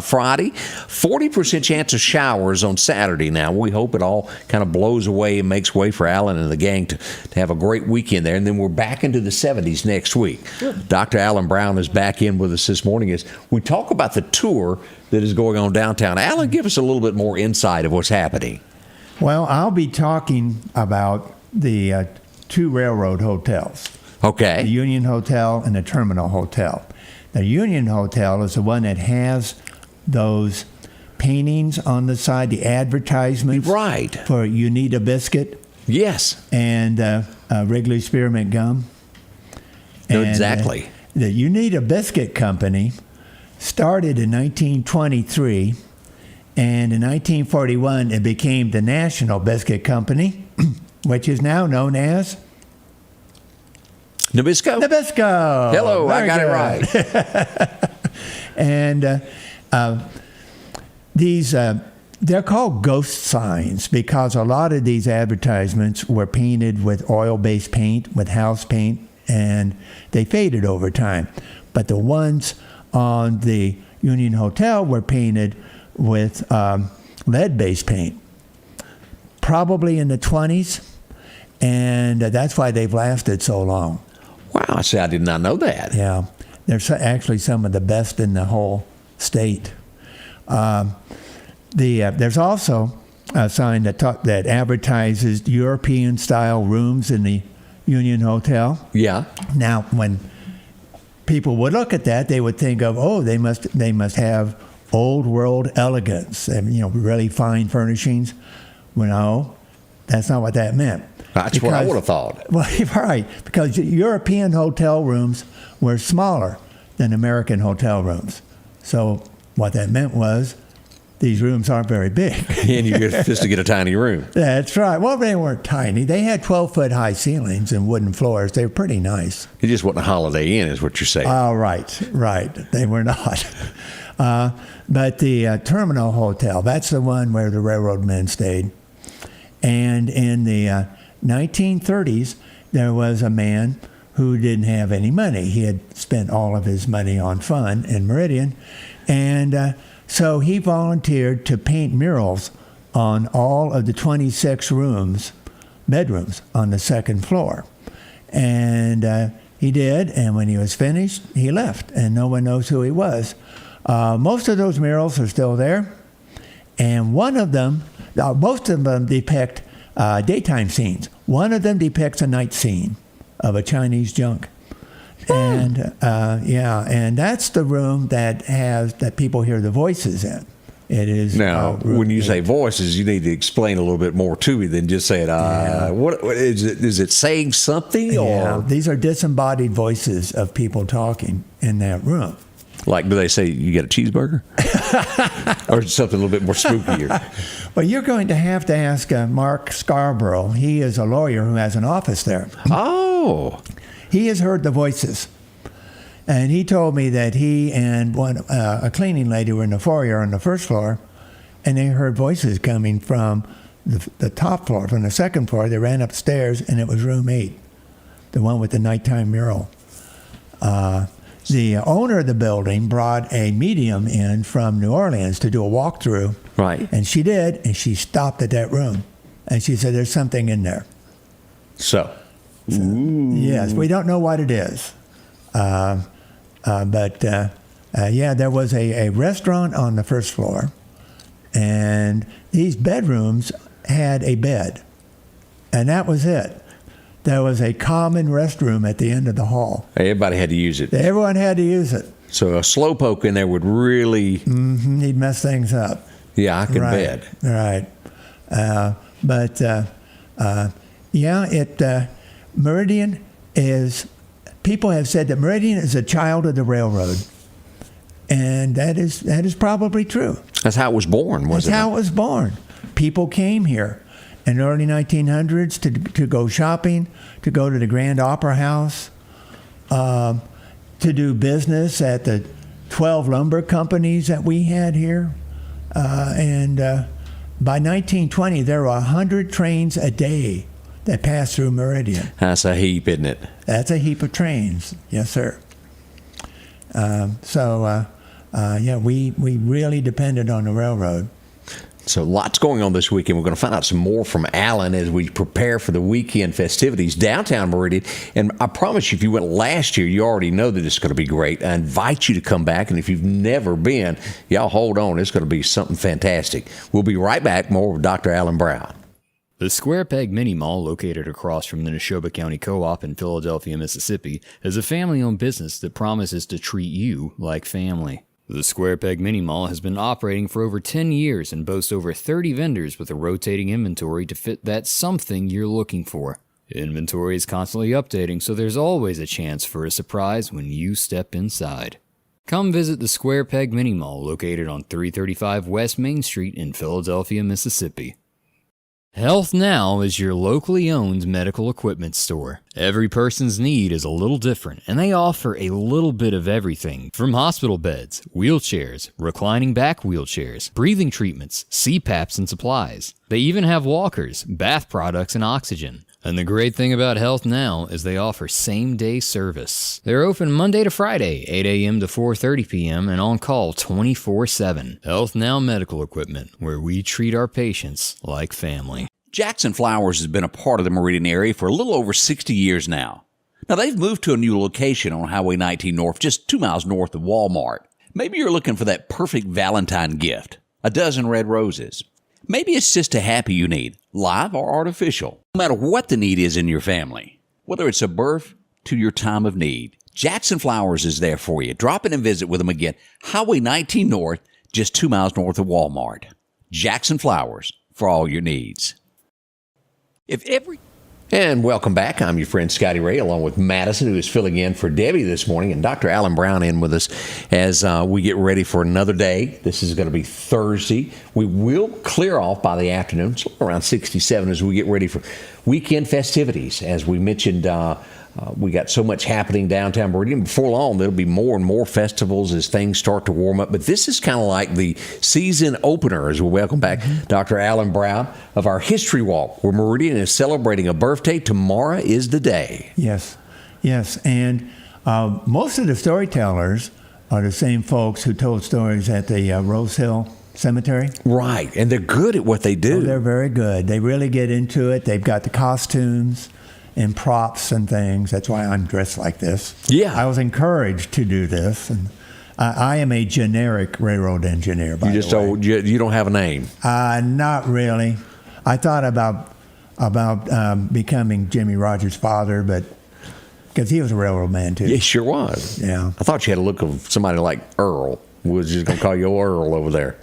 Friday, 40% chance of showers on Saturday. Now, we hope it all kind of blows away and makes way for Alan and the gang to have a great weekend there. And then we're back into the 70s next week. Dr. Alan Brown is back in with us this morning as we talk about the tour that is going on downtown. Alan, give us a little bit more insight of what's happening. Well, I'll be talking about the two railroad hotels. Okay. The Union Hotel and the Terminal Hotel. The Union Hotel is the one that has those paintings on the side, the advertisements. Right. For You Need a Biscuit. Yes. And Wrigley Spearmint Gum. No, exactly. The You Need a Biscuit Company started in 1923, and in 1941 it became the National Biscuit Company, which is now known as Nabisco. Nabisco. Hello, Very I got good. it right. And these they're called ghost signs because a lot of these advertisements were painted with oil-based paint, with house paint, and they faded over time. But the ones on the Union Hotel were painted with lead-based paint, probably in the 20s, and that's why they've lasted so long. Wow, I say I did not know that. Yeah, they're actually some of the best in the whole state. There's also a sign that advertises European-style rooms in the Union Hotel. Yeah. Now, when people would look at that, they would think of, oh, they must have old world elegance and really fine furnishings. Well, no, that's not what that meant. That's what I would have thought. Well, right, because European hotel rooms were smaller than American hotel rooms. So what that meant was these rooms aren't very big. And you get just to get a tiny room. That's right. Well, they weren't tiny. They had 12-foot high ceilings and wooden floors. They were pretty nice. It just wasn't a Holiday Inn, is what you're saying. Oh, right. They were not. But the Terminal Hotel, that's the one where the railroad men stayed. And in the 1930s, there was a man who didn't have any money. He had spent all of his money on fun in Meridian. And so he volunteered to paint murals on all of the 26 bedrooms on the second floor. And he did, and when he was finished, he left, and no one knows who he was. Most of those murals are still there, and most of them depict daytime scenes. One of them depicts a night scene of a Chinese junk. And and that's the room that people hear the voices in. It is now. When you say voices, you need to explain a little bit more to me than just saying, "What is it? Is it saying something?" Or these are disembodied voices of people talking in that room. Like, do they say you got a cheeseburger, or something a little bit more spookier? Well, you're going to have to ask Mark Scarborough. He is a lawyer who has an office there. Oh. He has heard the voices, and he told me that he and a cleaning lady were in the foyer on the first floor, and they heard voices coming from the top floor, from the second floor. They ran upstairs, and it was room 8, the one with the nighttime mural. the owner of the building brought a medium in from New Orleans to do a walkthrough. Right. And she did, and she stopped at that room. And she said, there's something in there. So yes, we don't know what it is. But there was a restaurant on the first floor, and these bedrooms had a bed, and that was it. There was a common restroom at the end of the hall. Everybody had to use it. Everyone had to use it. So a slowpoke in there would really... He'd mess things up. Yeah, I can bet. Right. Meridian is... People have said that Meridian is a child of the railroad. And that is probably true. That's how it was born, wasn't it? That's how it was born. People came here in the early 1900s to go shopping, to go to the Grand Opera House, to do business at the 12 lumber companies that we had here. And by 1920, there were 100 trains a day that passed through Meridian. That's a heap, isn't it? That's a heap of trains. Yes, sir. We really depended on the railroad. So lots going on this weekend. We're going to find out some more from Alan as we prepare for the weekend festivities downtown Meridian. And I promise you, if you went last year, you already know that it's going to be great. I invite you to come back. And if you've never been, y'all hold on. It's going to be something fantastic. We'll be right back. More with Dr. Alan Brown. The Square Peg Mini Mall, located across from the Neshoba County Co-op in Philadelphia, Mississippi, is a family-owned business that promises to treat you like family. The Square Peg Mini Mall has been operating for over 10 years and boasts over 30 vendors with a rotating inventory to fit that something you're looking for. Inventory is constantly updating, so there's always a chance for a surprise when you step inside. Come visit the Square Peg Mini Mall, located on 335 West Main Street in Philadelphia, Mississippi. Health Now is your locally owned medical equipment store. Every person's need is a little different, and they offer a little bit of everything from hospital beds, wheelchairs, reclining back wheelchairs, breathing treatments, CPAPs and supplies. They even have walkers, bath products, and oxygen. And the great thing about Health Now is they offer same-day service. They're open Monday to Friday, 8 a.m. to 4:30 p.m. and on call 24/7. Health Now Medical Equipment, where we treat our patients like family. Jackson Flowers has been a part of the Meridian area for a little over 60 years now. Now, they've moved to a new location on Highway 19 North, just 2 miles north of Walmart. Maybe you're looking for that perfect Valentine gift, a dozen red roses. Maybe it's just a happy you need, live or artificial. No matter what the need is in your family, whether it's a birth to your time of need, Jackson Flowers is there for you. Drop in and visit with them again. Highway 19 North, just 2 miles north of Walmart. Jackson Flowers, for all your needs. And welcome back. I'm your friend Scotty Ray, along with Madison, who is filling in for Debbie this morning, and Dr. Alan Brown in with us as we get ready for another day. This is going to be Thursday. We will clear off by the afternoon, so around 67, as we get ready for weekend festivities. As we mentioned, we got so much happening downtown Meridian. Before long, there'll be more and more festivals as things start to warm up. But this is kind of like the season opener as we welcome back Dr. Alan Brown of our History Walk, where Meridian is celebrating a birthday. Tomorrow is the day. Yes. And most of the storytellers are the same folks who told stories at the Rose Hill Cemetery. Right, and they're good at what they do. Oh, they're very good. They really get into it. They've got the costumes and props and things. That's why I'm dressed like this. Yeah. I was encouraged to do this. And I am a generic railroad engineer, by the way. You just told you don't have a name. Not really. I thought about becoming Jimmy Rogers' father, but because he was a railroad man, too. Yeah, he sure was. Yeah. I thought you had a look of somebody like Earl. We was just going to call you Earl over there.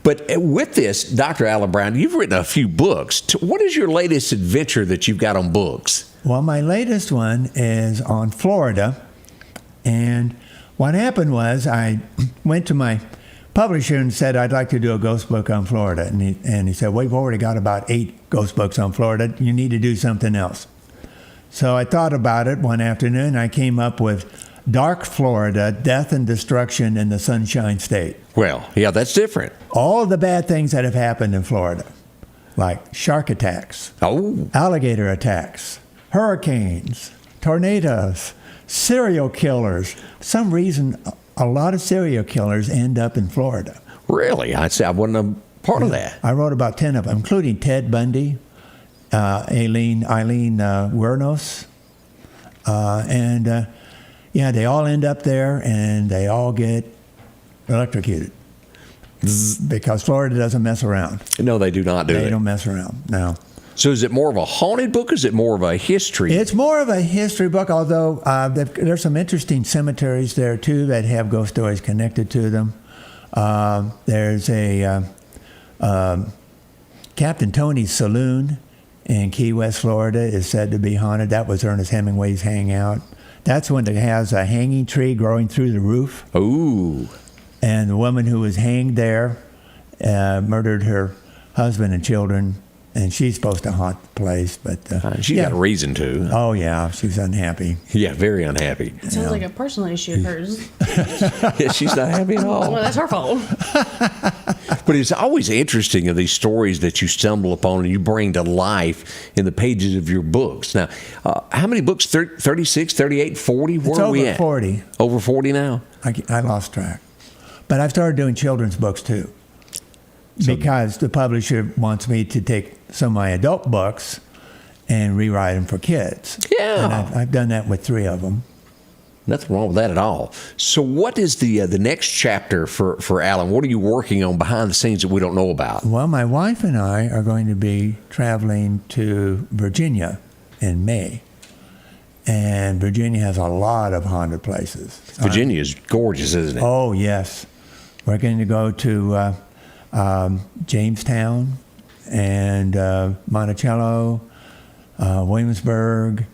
But with this, Dr. Alan Brown, you've written a few books. What is your latest adventure that you've got on books? Well, my latest one is on Florida. And what happened was I went to my publisher and said, I'd like to do a ghost book on Florida. And he said, we've already got about 8 ghost books on Florida. You need to do something else. So I thought about it one afternoon. I came up with Dark Florida, Death and Destruction in the Sunshine State. Well, yeah, that's different. All the bad things that have happened in Florida, like shark attacks, alligator attacks, hurricanes, tornadoes, serial killers. For some reason, a lot of serial killers end up in Florida. Really? I'd say I wasn't a part of that. I wrote about 10 of them, including Ted Bundy, Eileen Wuornos, and they all end up there, and they all get electrocuted because Florida doesn't mess around. No, they do not. They don't mess around. No. So is it more of a haunted book? Or is it more of a history? It's more of a history book, although there's some interesting cemeteries there too that have ghost stories connected to them. There's a Captain Tony's Saloon in Key West, Florida, is said to be haunted. That was Ernest Hemingway's hangout. That's one that has a hanging tree growing through the roof. Ooh. And the woman who was hanged there murdered her husband and children, and she's supposed to haunt the place. But she got a reason to. Oh, yeah. She's unhappy. Yeah, very unhappy. It sounds like a personal issue of hers. Yeah, she's not happy at all. Well, that's her fault. But it's always interesting of these stories that you stumble upon and you bring to life in the pages of your books. Now, how many books? 36, 38, 40? Where are we at? 40. Over 40 now? I lost track. But I've started doing children's books too, because the publisher wants me to take some of my adult books and rewrite them for kids. Yeah. And I've done that with 3 of them. Nothing wrong with that at all. So what is the next chapter for Alan? What are you working on behind the scenes that we don't know about? Well, my wife and I are going to be traveling to Virginia in May. And Virginia has a lot of haunted places. Virginia is gorgeous, isn't it? Oh, yes. We're going to go to Jamestown and Monticello, Williamsburg,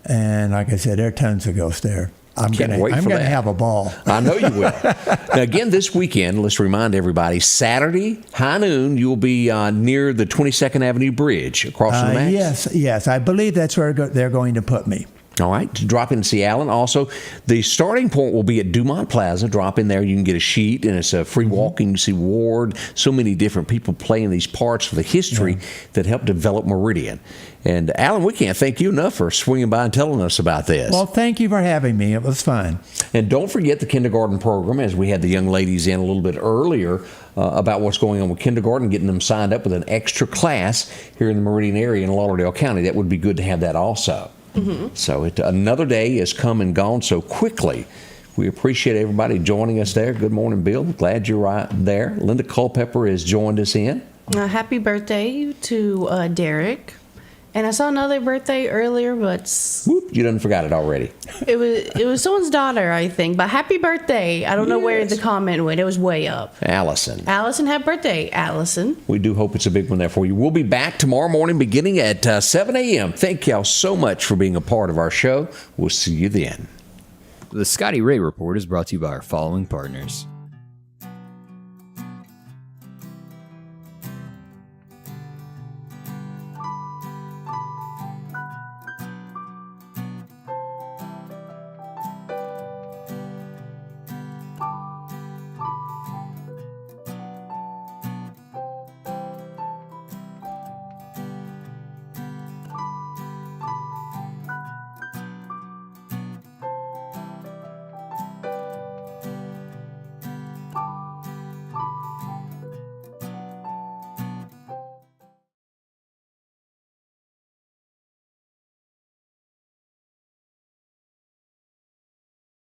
and like I said, there are tons of ghosts there. I'm going to have a ball. I know you will. Now, again, this weekend, let's remind everybody, Saturday, high noon, you'll be near the 22nd Avenue Bridge across from the Max. Yes. I believe that's where they're going to put me. All right, drop in and see Alan. Also, the starting point will be at Dumont Plaza. Drop in there. You can get a sheet, and it's a free walking. You see Ward, so many different people playing these parts of the history that helped develop Meridian. And, Alan, we can't thank you enough for swinging by and telling us about this. Well, thank you for having me. It was fun. And don't forget the kindergarten program, as we had the young ladies in a little bit earlier about what's going on with kindergarten, getting them signed up with an extra class here in the Meridian area in Lauderdale County. That would be good to have that also. Mm-hmm. So another day has come and gone so quickly. We appreciate everybody joining us there. Good morning, Bill. Glad you're right there. Linda Culpepper has joined us in. Happy birthday to Derek. And I saw another birthday earlier, but whoop, you done forgot it already. It was someone's daughter, I think. But happy birthday! I don't know where the comment went. It was way up. Allison, happy birthday, Allison. We do hope it's a big one there for you. We'll be back tomorrow morning, beginning at 7 a.m. Thank y'all so much for being a part of our show. We'll see you then. The Scotty Ray Report is brought to you by our following partners: